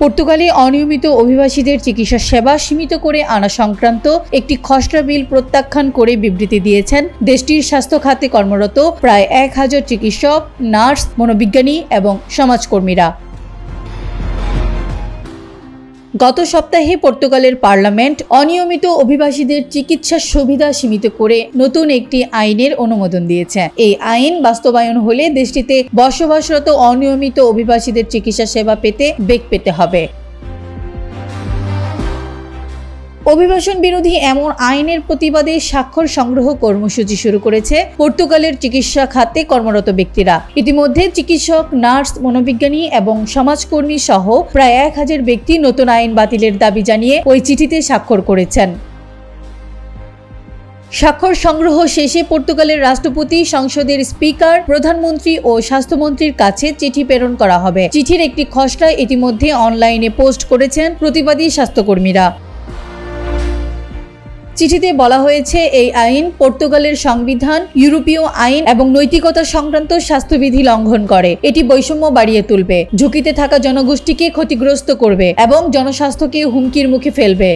পর্তুগালে অনিয়মিত অভিবাসীদের চিকিৎসা সেবা সীমিত করে আনা সংক্রান্ত একটি খসড়া বিল প্রত্যাখ্যান করে বিবৃতি দিয়েছেন দেশটির স্বাস্থ্য খাতে কর্মরত প্রায় 1000 চিকিৎসক, নার্স, মনোবিজ্ঞানী এবং সমাজকর্মীরা। গত সপ্তাহে পর্তুগালের পার্লামেন্ট অনিয়মিত অভিবাসীদের চিকিৎসা সুবিধা সীমিত করে নতুন একটি আইনের অনুমোদন দিয়েছে। এই আইন বাস্তবায়ন হলে দেশটিতে বসবাসরত অনিয়মিত অভিবাসীদের চিকিৎসা সেবা পেতে বেগ পেতে হবে। অভিবাসন বিরোধী এমন আইনের প্রতিবাদে স্বাক্ষর সংগ্রহ কর্মসূচি শুরু করেছে পর্তুগালের চিকিৎসা খাতে কর্মরত ব্যক্তিরা। ইতিমধ্যে চিকিৎসক, নার্স, মনোবিজ্ঞানী এবং সমাজকর্মী সহ প্রায় 1000 ব্যক্তি নতুন আইন বাতিলের দাবি জানিয়ে ওই চিঠিতে স্বাক্ষর করেছেন। স্বাক্ষর সংগ্রহ শেষে পর্তুগালের রাষ্ট্রপতি, সংসদের স্পিকার, প্রধানমন্ত্রী ও স্বাস্থ্যমন্ত্রীর কাছে চিঠি প্রেরণ করা হবে। চিঠির একটি খসড়া ইতিমধ্যে অনলাইনে পোস্ট করেছেন প্রতিবাদী স্বাস্থ্যকর্মীরা। চিঠিতে বলা হয়েছে, এই আইন পর্তুগালের সংবিধান, ইউরোপীয় আইন এবং নৈতিকতা সংক্রান্ত স্বাস্থ্যবিধি লঙ্ঘন করে। এটি বৈষম্য বাড়িয়ে তুলবে, ঝুঁকিতে থাকা জনগোষ্ঠীকে ক্ষতিগ্রস্ত করবে এবং জনস্বাস্থ্যকে হুমকির মুখে ফেলবে।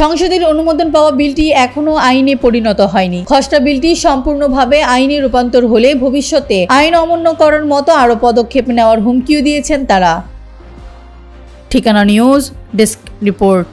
সংসদের অনুমোদন পাওয়া বিলটি এখনো আইনে পরিণত হয়নি। খসড়া বিলটি সম্পূর্ণভাবে আইনে রূপান্তর হলে ভবিষ্যতে আইন অমান্য করার মতো আরও পদক্ষেপ নেওয়ার হুমকিও দিয়েছেন তারা। ঠিকানা নিউজ ডেস্ক রিপোর্ট।